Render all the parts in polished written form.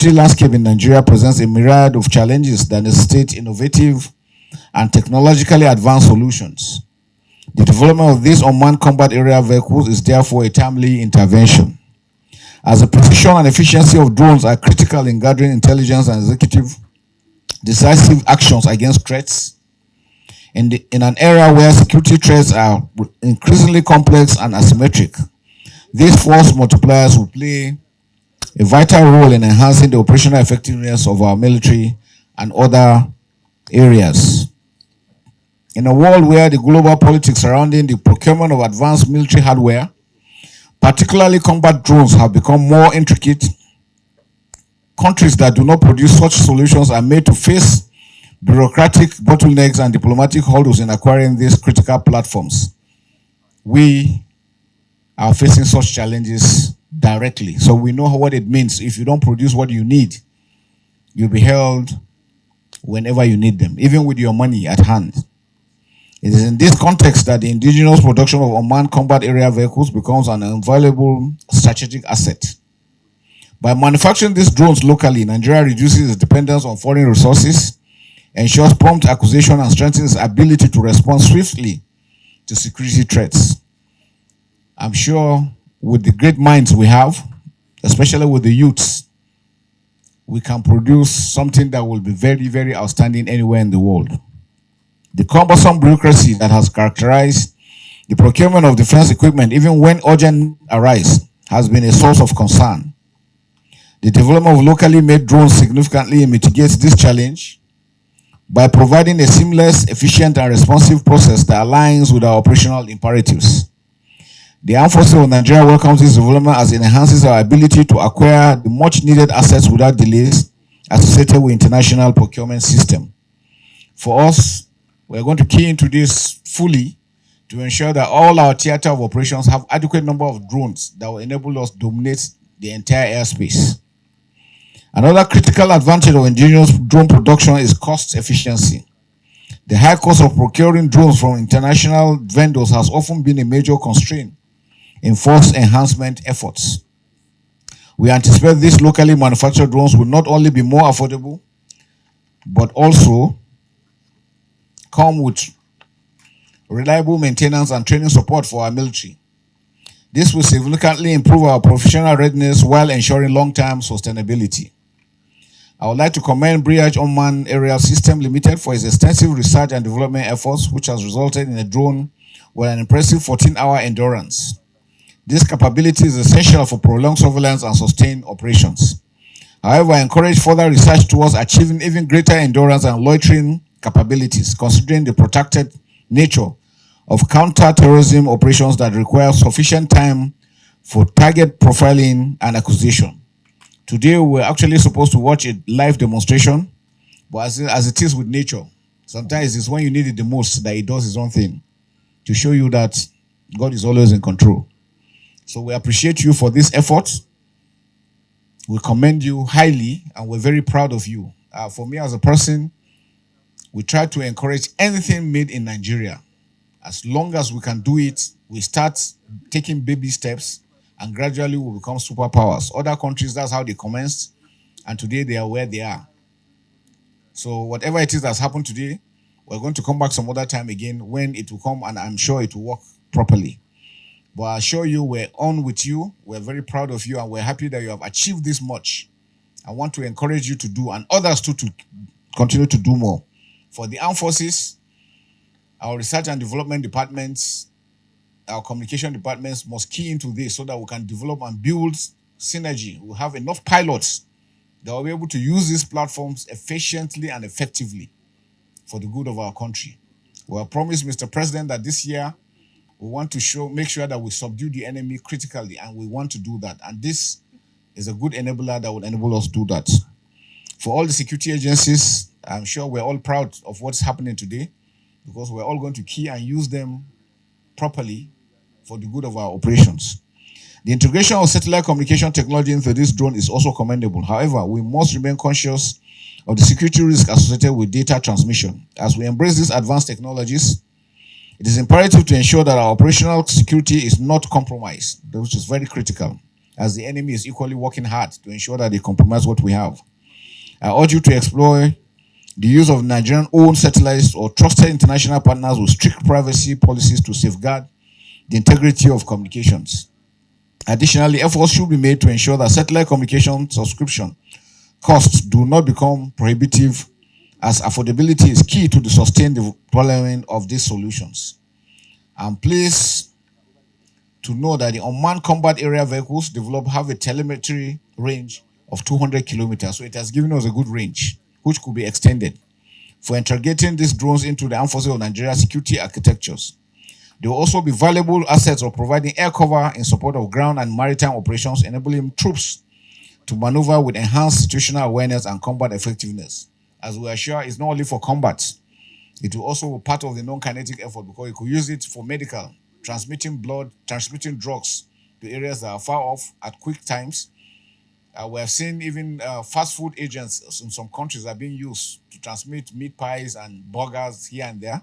The landscape in Nigeria presents a myriad of challenges that necessitate innovative and technologically advanced solutions. The development of these unmanned combat area vehicles is therefore a timely intervention, as the precision and efficiency of drones are critical in gathering intelligence and executive decisive actions against threats. In an era where security threats are increasingly complex and asymmetric, these force multipliers will play a vital role in enhancing the operational effectiveness of our military and other areas. In a world where the global politics surrounding the procurement of advanced military hardware, particularly combat drones, have become more intricate, countries that do not produce such solutions are made to face bureaucratic bottlenecks and diplomatic hurdles in acquiring these critical platforms. We are facing such challenges directly. So we know what it means. If you don't produce what you need, you'll be held whenever you need them, even with your money at hand. It is in this context that the indigenous production of unmanned combat area vehicles becomes an invaluable strategic asset. By manufacturing these drones locally, Nigeria reduces its dependence on foreign resources, ensures prompt acquisition, and strengthens its ability to respond swiftly to security threats. I'm sure with the great minds we have, especially with the youths, we can produce something that will be very, very outstanding anywhere in the world. The cumbersome bureaucracy that has characterized the procurement of defense equipment, even when urgent arise, has been a source of concern. The development of locally made drones significantly mitigates this challenge by providing a seamless, efficient, and responsive process that aligns with our operational imperatives. The Armed Forces of Nigeria welcomes this development as it enhances our ability to acquire the much needed assets without delays associated with international procurement system. For us, we're going to key into this fully to ensure that all our theater of operations have adequate number of drones that will enable us to dominate the entire airspace. Another critical advantage of indigenous drone production is cost efficiency. The high cost of procuring drones from international vendors has often been a major constraint in force enhancement efforts. We anticipate these locally manufactured drones will not only be more affordable, but also come with reliable maintenance and training support for our military. This will significantly improve our professional readiness while ensuring long-term sustainability. I would like to commend Bridge Unmanned Aerial System Limited for its extensive research and development efforts, which has resulted in a drone with an impressive 14-hour endurance. This capability is essential for prolonged surveillance and sustained operations. However, I encourage further research towards achieving even greater endurance and loitering capabilities, considering the protracted nature of counter-terrorism operations that require sufficient time for target profiling and acquisition. Today, we're actually supposed to watch a live demonstration, but as it is with nature, sometimes it's when you need it the most that it does its own thing to show you that God is always in control. So we appreciate you for this effort. We commend you highly, and we're very proud of you. For me as a person, we try to encourage anything made in Nigeria. As long as we can do it, we start taking baby steps, and gradually we become superpowers. Other countries, that's how they commenced, and today they are where they are. So whatever it is that's happened today, we're going to come back some other time again when it will come, and I'm sure it will work properly. But I assure you, we're on with you. We're very proud of you, and we're happy that you have achieved this much. I want to encourage you to do, and others too, to continue to do more. For the armed forces, our research and development departments, our communication departments must key into this so that we can develop and build synergy. We'll have enough pilots that will be able to use these platforms efficiently and effectively for the good of our country. We have promised Mr. President that this year we want to make sure that we subdue the enemy critically, and we want to do that. And this is a good enabler that will enable us to do that. For all the security agencies, I'm sure we're all proud of what's happening today, because we're all going to key and use them properly for the good of our operations. The integration of satellite communication technology into this drone is also commendable. However, we must remain conscious of the security risk associated with data transmission. As we embrace these advanced technologies, it is imperative to ensure that our operational security is not compromised, which is very critical. as the enemy is equally working hard to ensure that they compromise what we have. I urge you to explore the use of Nigerian-owned satellites or trusted international partners with strict privacy policies to safeguard the integrity of communications. Additionally, efforts should be made to ensure that satellite communication subscription costs do not become prohibitive, as affordability is key to the sustained deployment of these solutions. I'm pleased to know that the unmanned combat area vehicles developed have a telemetry range of 200 kilometers, so it has given us a good range, which could be extended for integrating these drones into the armed forces of Nigeria security architectures. They will also be valuable assets of providing air cover in support of ground and maritime operations, enabling troops to maneuver with enhanced situational awareness and combat effectiveness. As we are sure, it's not only for combat, it will also be part of the non-kinetic effort, because you could use it for medical, transmitting blood, transmitting drugs to areas that are far off at quick times. We have seen even fast food agents in some countries are being used to transmit meat pies and burgers here and there.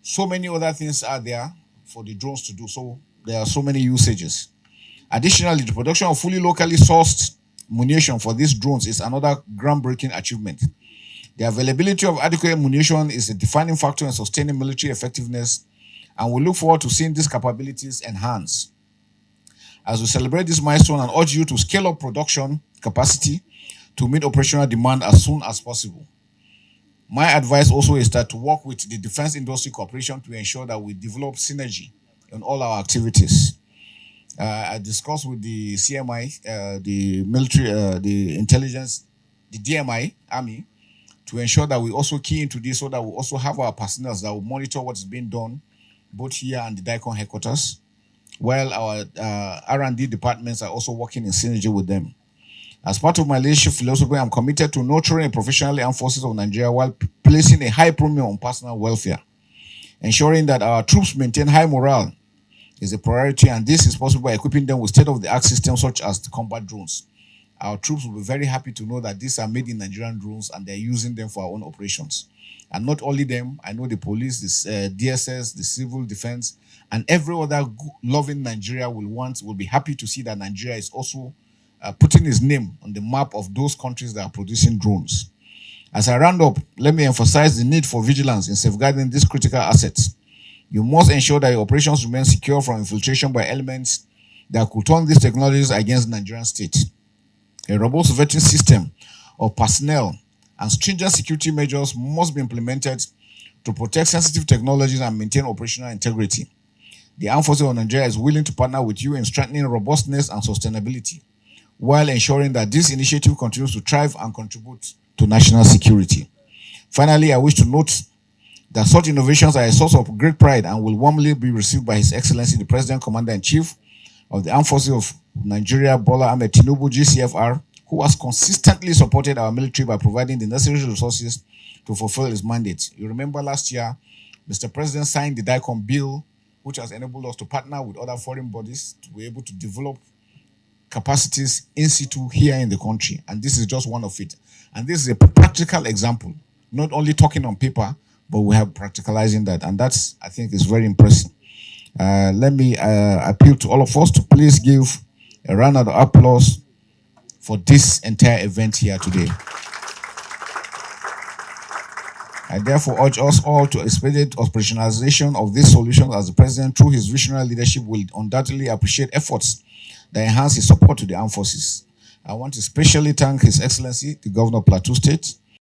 So many other things are there for the drones to do. So there are so many usages. Additionally, the production of fully locally sourced munition for these drones is another groundbreaking achievement. The availability of adequate munition is a defining factor in sustaining military effectiveness, and we look forward to seeing these capabilities enhanced. As we celebrate this milestone, and urge you to scale up production capacity to meet operational demand as soon as possible. My advice also is that to work with the Defense Industry Corporation to ensure that we develop synergy in all our activities. I discussed with the CMI, the military, the intelligence, the DMI, Army, to ensure that we also key into this, so that we also have our personnel that will monitor what is being done, both here and the DICON headquarters, while our R&D departments are also working in synergy with them. As part of my leadership philosophy, I'm committed to nurturing a professionally armed forces of Nigeria while placing a high premium on personal welfare. Ensuring that our troops maintain high morale is a priority, and this is possible by equipping them with state-of-the-art systems such as the combat drones. Our troops will be very happy to know that these are made in Nigerian drones and they're using them for our own operations. And not only them, I know the police, the DSS, the civil defense, and every other loving Nigeria will be happy to see that Nigeria is also putting his name on the map of those countries that are producing drones. As I round up, let me emphasize the need for vigilance in safeguarding these critical assets. You must ensure that your operations remain secure from infiltration by elements that could turn these technologies against the Nigerian state. A robust vetting system of personnel and stringent security measures must be implemented to protect sensitive technologies and maintain operational integrity. The Armed Forces of Nigeria is willing to partner with you in strengthening robustness and sustainability, while ensuring that this initiative continues to thrive and contribute to national security. Finally, I wish to note that such innovations are a source of great pride and will warmly be received by His Excellency the President Commander-in-Chief of the Armed Forces of Nigeria, Bola Ahmed Tinubu, GCFR, who has consistently supported our military by providing the necessary resources to fulfill his mandate. You remember last year, Mr. President signed the DICOM bill, which has enabled us to partner with other foreign bodies to be able to develop capacities in situ here in the country. And this is just one of it. And this is a practical example, not only talking on paper, but we have practicalizing that. And that's, I think, is very impressive. Let me appeal to all of us to please give a round of applause for this entire event here today. I therefore urge us all to expedite operationalization of this solution, as the President, through his visionary leadership, will undoubtedly appreciate efforts that enhance his support to the armed forces. I want to especially thank His Excellency, the Governor of Plateau State,